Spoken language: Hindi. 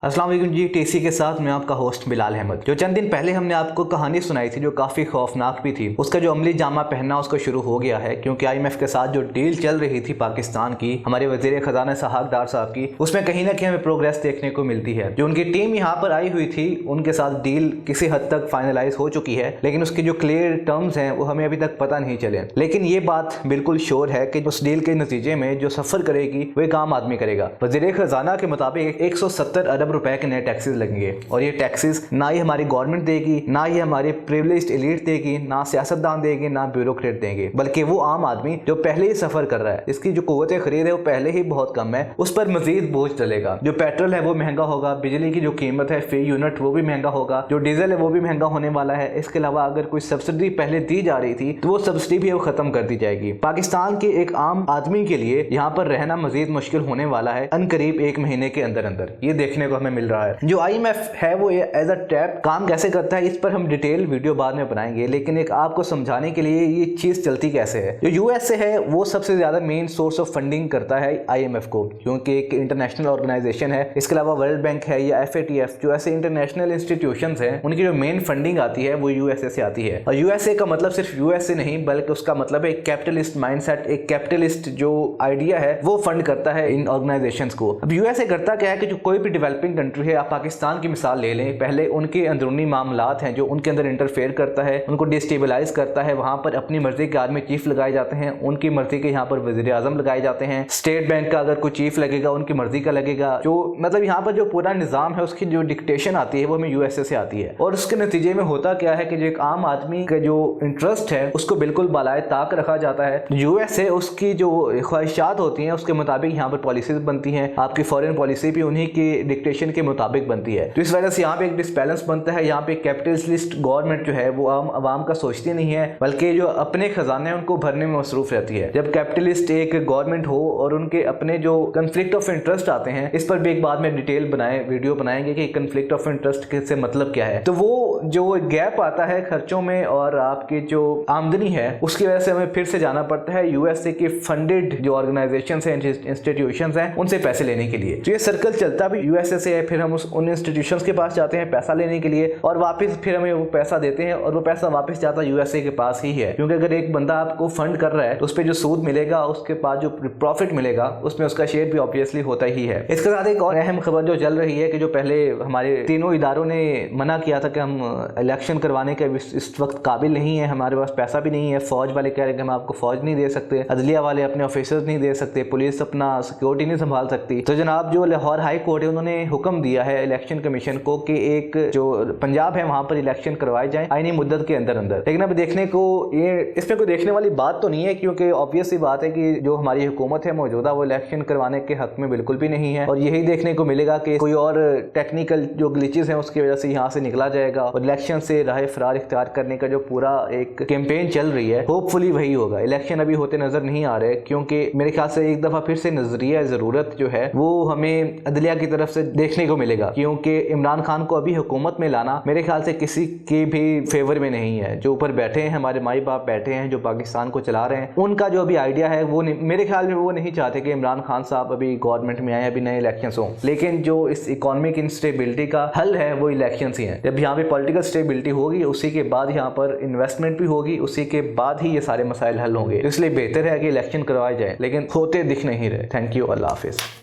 अस्सलाम वालेकुम जी। टीसी के साथ मैं आपका होस्ट बिलाल अहमद। जो चंद दिन पहले हमने आपको कहानी सुनाई थी जो काफ़ी खौफनाक भी थी, उसका जो अमली जामा पहनना उसको शुरू हो गया है, क्योंकि IMF के साथ जो डील चल रही थी पाकिस्तान की, हमारे वज़ीर ख़जाना सहाक डार साहब की, उसमें कहीं ना कहीं हमें प्रोग्रेस देखने को मिलती है। जो उनकी टीम यहाँ पर आई हुई थी उनके साथ डील किसी हद तक फाइनलाइज हो चुकी है, लेकिन उसके जो क्लियर टर्म्स हैं वो हमें अभी तक पता नहीं चले। लेकिन ये बात बिल्कुल श्योर है कि उस डील के नतीजे में जो सफ़र करेगी वो एक आम आदमी करेगा। वज़ीर ख़जाना के मुताबिक 170 अरब रुपए के नए टैक्सेस लगेंगे, और ये टैक्सेस ना ही हमारी गवर्नमेंट देगी, ना ही हमारी प्रिविलेज्ड एलीट देगी, ना सियासतदान देंगे, ना ब्यूरोक्रेट देंगे, बल्कि वो आम आदमी जो पहले ही सफर कर रहा है, इसकी जो कुव्वत खरीद है वो पहले ही बहुत कम है, उस पर मजीद बोझ डलेगा। जो पेट्रोल है वो महंगा होगा, बिजली की जो कीमत है फी यूनिट वो भी महंगा होगा, जो डीजल है वो भी महंगा होने वाला है। इसके अलावा अगर कोई सब्सिडी पहले दी जा रही थी तो वो सब्सिडी भी अब खत्म कर दी जाएगी। पाकिस्तान के एक आम आदमी के लिए यहाँ पर रहना मजीद मुश्किल होने वाला है अनकरीब 1 महीने के अंदर अंदर, ये देखने को हमें मिल रहा है। जो IMF है वो एज अ ट्रैप काम कैसे करता है इस पर हम डिटेल वीडियो बाद में बनाएंगे, लेकिन एक आपको समझाने के लिए ये चीज चलती कैसे है। जो USA है वो सबसे ज्यादा मेन सोर्स ऑफ फंडिंग करता है IMF को, क्योंकि एक इंटरनेशनल ऑर्गेनाइजेशन है। इसके अलावा वर्ल्ड बैंक है या FATF, जो ऐसे इंटरनेशनल इंस्टीट्यूशंस हैं, उनकी जो मेन फंडिंग आती है वो USA से आती है। और USA का मतलब सिर्फ USA नहीं, बल्कि उसका मतलब है एक कैपिटलिस्ट माइंडसेट, एक कैपिटलिस्ट जो आइडिया है वो फंड करता है इन ऑर्गेनाइजेशंस को। अब USA करता क्या है कि जो कोई भी डेवलपिंग कंट्री है, आप पाकिस्तान की मिसाल ले लें, पहले उनके अंदरूनी मामलात हैं जो उनके अंदर इंटरफेयर करता है, उनको डिस्टेबलाइज करता है। वहां पर अपनी मर्जी के आर्मी चीफ लगाए जाते हैं, उनकी मर्जी के यहाँ पर वजीर आजम लगाए जाते हैं। स्टेट बैंक का अगर कोई चीफ लगेगा उनकी मर्जी का लगेगा। जो मतलब यहाँ पर जो पूरा निजाम है उसकी जो डिक्टेशन आती है वो हमें USA से आती है। और उसके नतीजे में होता क्या है कि जो एक आम आदमी का जो इंटरेस्ट है उसको बिल्कुल बालाए ताक रखा जाता है। USA उसकी जो ख्वाहिशात होती हैं उसके मुताबिक यहाँ पर पॉलिसीज बनती हैं, आपकी फॉरेन पॉलिसी भी उन्हीं की डिक्टेशन के मुताबिक बनती है। तो इस वजह से यहाँ पे एक डिसबैलेंस बनता है। यहाँ पे कैपिटलिस्ट गवर्नमेंट जो है वो आवाम का सोचती नहीं है, बल्कि जो अपने खजाने उनको भरने में मसरूफ रहती है। जब कैपिटलिस्ट एक गवर्नमेंट हो और उनके अपने जो कंफ्लिक्ट ऑफ इंटरेस्ट आते हैं, इस पर भी एक बाद में डिटेल वीडियो बनाएंगे कि कंफ्लिक्ट ऑफ इंटरेस्ट से मतलब क्या है। तो वो जो गैप आता है खर्चों में और आपकी जो आमदनी है उसकी वजह से हमें फिर से जाना पड़ता है USA की फंडेड जो ऑर्गेनाइजेशन है, इंस्टीट्यूशन है, उनसे पैसे लेने के लिए। तो ये सर्कल चलता भी USA से है, फिर हम उन इंस्टीट्यूशंस के पास जाते हैं पैसा लेने के लिए, और वापस फिर हमें वो पैसा देते हैं और वो पैसा वापस जाता USA के पास ही है। क्योंकि अगर एक बंदा आपको फंड कर रहा है तो उस पर जो सूद मिलेगा, उसके बाद जो प्रॉफिट मिलेगा उसमें उसका शेयर भी ऑब्वियसली होता ही है। इसके साथ एक और अहम खबर जो चल रही है कि जो पहले हमारे तीनों इदारों ने मना किया था कि हम इलेक्शन करवाने के इस वक्त काबिल नहीं है, हमारे पास पैसा भी नहीं है, फौज वाले कह रहे हैं कि हम आपको फौज नहीं दे सकते, अदलिया वाले अपने ऑफिसर्स नहीं दे सकते, पुलिस अपना सिक्योरिटी नहीं संभाल सकती। तो जनाब जो लाहौर हाई कोर्ट है उन्होंने हुक्म दिया है इलेक्शन कमीशन को कि एक जो पंजाब है वहां पर इलेक्शन करवाए जाएं आईनी मुद्दत के अंदर अंदर। लेकिन अब देखने को ये इसमें कोई देखने वाली बात तो नहीं है, क्योंकि ऑब्वियस सी बात है कि जो हमारी हुकूमत है मौजूदा वो इलेक्शन करवाने के हक में बिल्कुल भी नहीं है, और यही देखने को मिलेगा कि कोई और टेक्निकल जो ग्लिचेस हैं उसकी वजह से यहाँ से निकला जाएगा और इलेक्शन से राह फरार इख्तियार करने का जो पूरा एक कैंपेन चल रही है होपफुली वही होगा। इलेक्शन अभी होते नजर नहीं आ रहे, क्योंकि मेरे ख्याल से एक दफा फिर से नजरिया जरूरत जो है वो हमें अदलिया की तरफ से देखने को मिलेगा, क्योंकि इमरान खान को अभी हुकूमत में लाना मेरे ख्याल से किसी के भी फेवर में नहीं है। जो ऊपर बैठे हैं हमारे माई बाप बैठे हैं जो पाकिस्तान को चला रहे हैं, उनका जो अभी आइडिया है वो मेरे ख्याल में वो नहीं चाहते कि इमरान खान साहब अभी गवर्नमेंट में आए, अभी नए इलेक्शंस हों। लेकिन जो इस इकोनॉमिक इंस्टेबिलिटी का हल है वो इलेक्शंस ही हैं। जब यहाँ पे पॉलिटिकल स्टेबिलिटी होगी उसी के बाद यहाँ पर इन्वेस्टमेंट भी होगी, उसी के बाद ही ये सारे मसाइल हल होंगे। इसलिए बेहतर है कि इलेक्शन करवाए जाए, लेकिन होते दिख नहीं रहे। Thank you, Allah Hafiz.